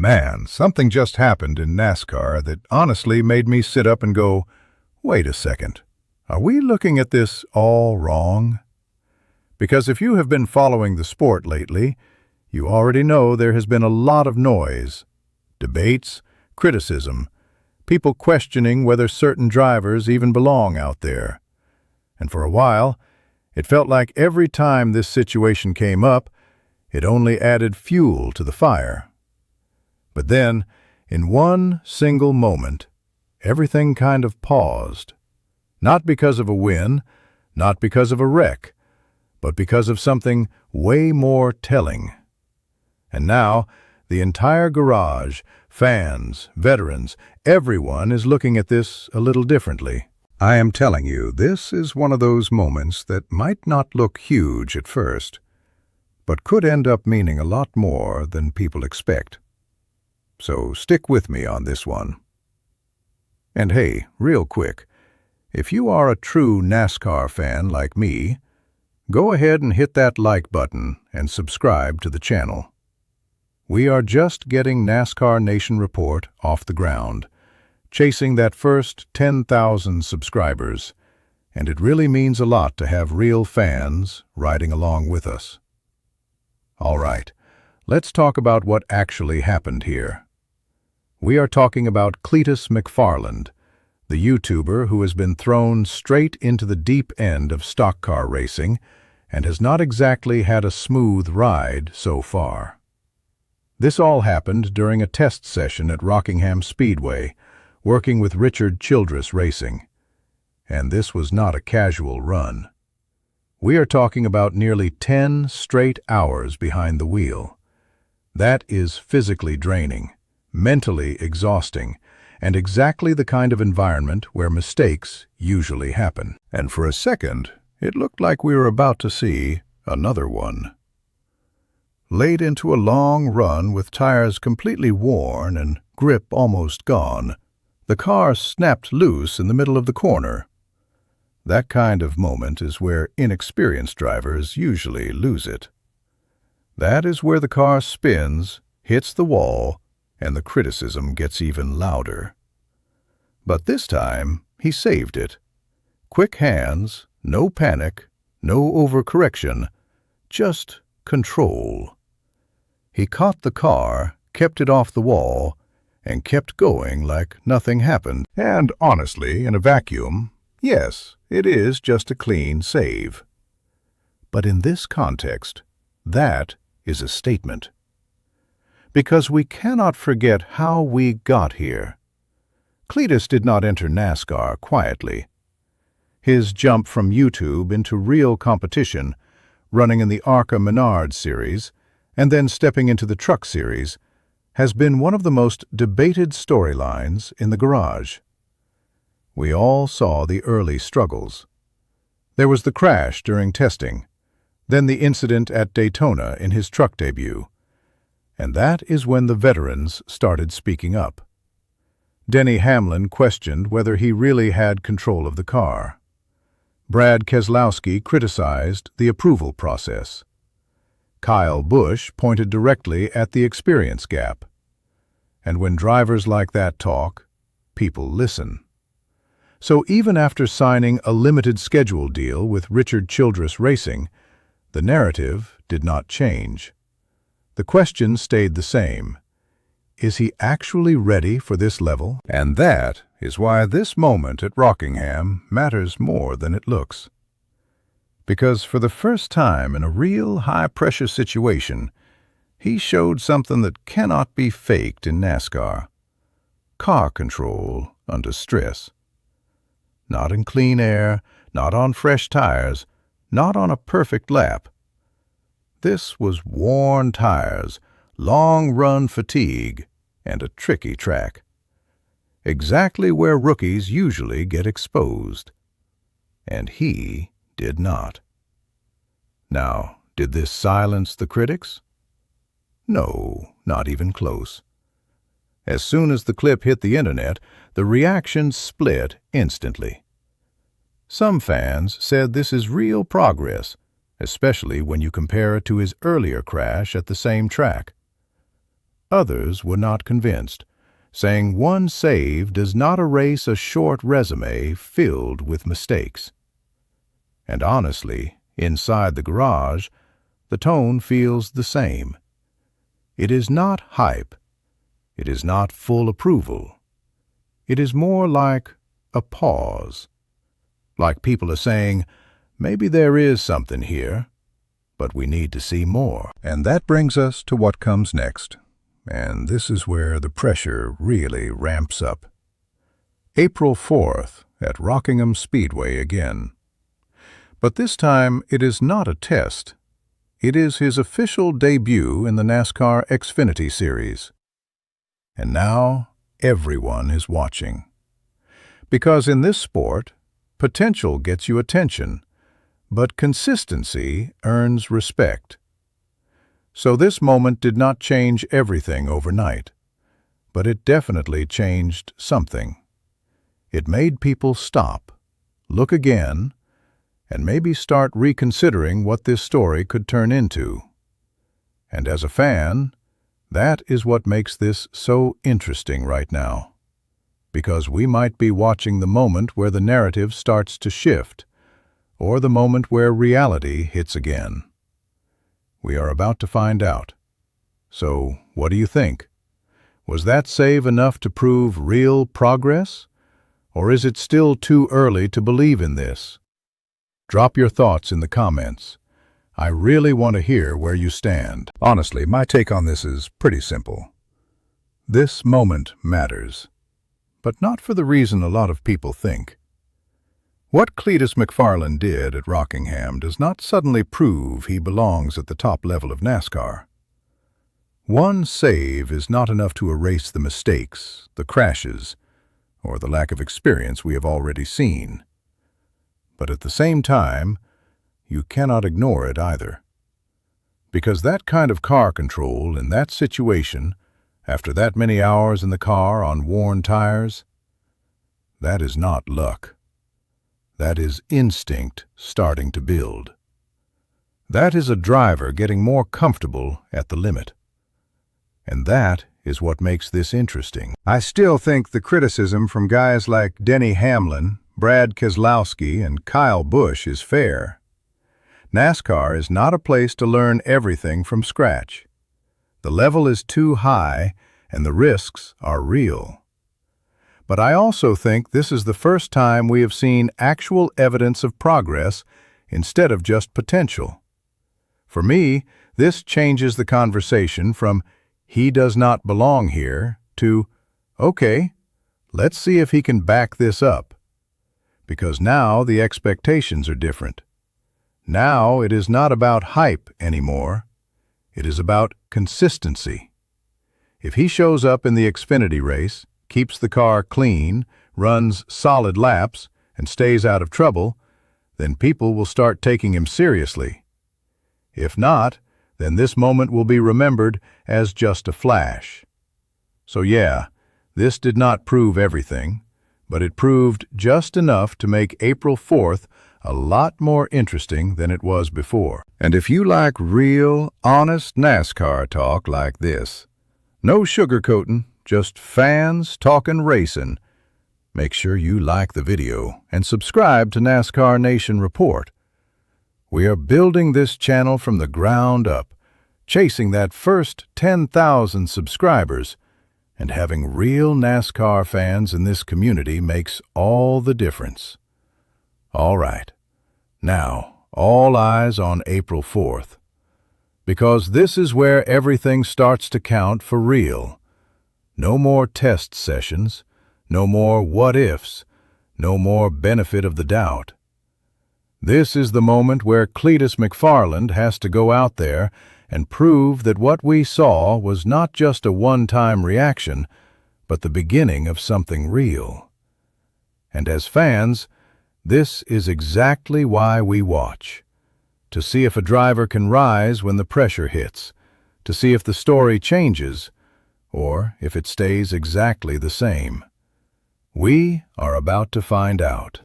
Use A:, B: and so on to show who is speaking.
A: Man, something just happened in NASCAR that honestly made me sit up and go, wait a second, are we looking at this all wrong? Because if you have been following the sport lately, you already know there has been a lot of noise, debates, criticism, people questioning whether certain drivers even belong out there. And for a while, it felt like every time this situation came up, it only added fuel to the fire. But then, in one single moment, everything kind of paused. Not because of a win, not because of a wreck, but because of something way more telling. And now, the entire garage, fans, veterans, everyone is looking at this a little differently. I am telling you, this is one of those moments that might not look huge at first, but could end up meaning a lot more than people expect. So stick with me on this one. And hey, real quick, if you are a true NASCAR fan like me, go ahead and hit that like button and subscribe to the channel. We are just getting NASCAR Nation Report off the ground, chasing that first 10,000 subscribers, and it really means a lot to have real fans riding along with us. All right, let's talk about what actually happened here. We are talking about Cleetus McFarland, the YouTuber who has been thrown straight into the deep end of stock car racing and has not exactly had a smooth ride so far. This all happened during a test session at Rockingham Speedway, working with Richard Childress Racing. And this was not a casual run. We are talking about nearly 10 straight hours behind the wheel. That is physically draining, mentally exhausting, and exactly the kind of environment where mistakes usually happen. And for a second, it looked like we were about to see another one. Laid into a long run with tires completely worn and grip almost gone, the car snapped loose in the middle of the corner. That kind of moment is where inexperienced drivers usually lose it. That is where the car spins, hits the wall, and the criticism gets even louder. But this time, he saved it. Quick hands, no panic, no overcorrection, just control. He caught the car, kept it off the wall, and kept going like nothing happened. And honestly, in a vacuum, yes, it is just a clean save. But in this context, that is a statement. Because we cannot forget how we got here. Cleetus did not enter NASCAR quietly. His jump from YouTube into real competition, running in the ARCA Menard series, and then stepping into the Truck series, has been one of the most debated storylines in the garage. We all saw the early struggles. There was the crash during testing, then the incident at Daytona in his truck debut. And that is when the veterans started speaking up. Denny Hamlin questioned whether he really had control of the car. Brad Keselowski criticized the approval process. Kyle Busch pointed directly at the experience gap. And when drivers like that talk, people listen. So even after signing a limited schedule deal with Richard Childress Racing, the narrative did not change. The question stayed the same. Is he actually ready for this level? And that is why this moment at Rockingham matters more than it looks. Because for the first time in a real high-pressure situation, he showed something that cannot be faked in NASCAR. Car control under stress. Not in clean air, not on fresh tires, not on a perfect lap. This was worn tires, long-run fatigue, and a tricky track. Exactly where rookies usually get exposed. And he did not. Now, did this silence the critics? No, not even close. As soon as the clip hit the internet, the reaction split instantly. Some fans said this is real progress, especially when you compare it to his earlier crash at the same track. Others were not convinced, saying one save does not erase a short resume filled with mistakes. And honestly, inside the garage, the tone feels the same. It is not hype. It is not full approval. It is more like a pause. Like people are saying, maybe there is something here, but we need to see more. And that brings us to what comes next. And this is where the pressure really ramps up. April 4th at Rockingham Speedway again. But this time it is not a test. It is his official debut in the NASCAR Xfinity Series. And now everyone is watching. Because in this sport, potential gets you attention, but consistency earns respect. So this moment did not change everything overnight, but it definitely changed something. It made people stop, look again, and maybe start reconsidering what this story could turn into. And as a fan, that is what makes this so interesting right now. Because we might be watching the moment where the narrative starts to shift, or the moment where reality hits again. We are about to find out. So, what do you think? Was that save enough to prove real progress? Or is it still too early to believe in this? Drop your thoughts in the comments. I really want to hear where you stand. Honestly, my take on this is pretty simple. This moment matters, but not for the reason a lot of people think. What Cleetus McFarland did at Rockingham does not suddenly prove he belongs at the top level of NASCAR. One save is not enough to erase the mistakes, the crashes, or the lack of experience we have already seen. But at the same time, you cannot ignore it either. Because that kind of car control in that situation, after that many hours in the car on worn tires, that is not luck. That is instinct starting to build. That is a driver getting more comfortable at the limit. And that is what makes this interesting. I still think the criticism from guys like Denny Hamlin, Brad Keselowski, and Kyle Busch is fair. NASCAR is not a place to learn everything from scratch. The level is too high, and the risks are real. But I also think this is the first time we have seen actual evidence of progress instead of just potential. For me, this changes the conversation from "he does not belong here" to "okay, let's see if he can back this up." Because now the expectations are different. Now it is not about hype anymore. It is about consistency. If he shows up in the Xfinity race, keeps the car clean, runs solid laps, and stays out of trouble, then people will start taking him seriously. If not, then this moment will be remembered as just a flash. So yeah, this did not prove everything, but it proved just enough to make April 4th a lot more interesting than it was before. And if you like real, honest NASCAR talk like this, no sugarcoating, just fans talking racing, make sure you like the video and subscribe to NASCAR Nation Report. We are building this channel from the ground up, chasing that first 10,000 subscribers, and having real NASCAR fans in this community makes all the difference. All right, now all eyes on April 4th, because this is where everything starts to count for real. No more test sessions, no more what-ifs, no more benefit of the doubt. This is the moment where Cleetus McFarland has to go out there and prove that what we saw was not just a one-time reaction, but the beginning of something real. And as fans, this is exactly why we watch. To see if a driver can rise when the pressure hits, to see if the story changes, or if it stays exactly the same. We are about to find out.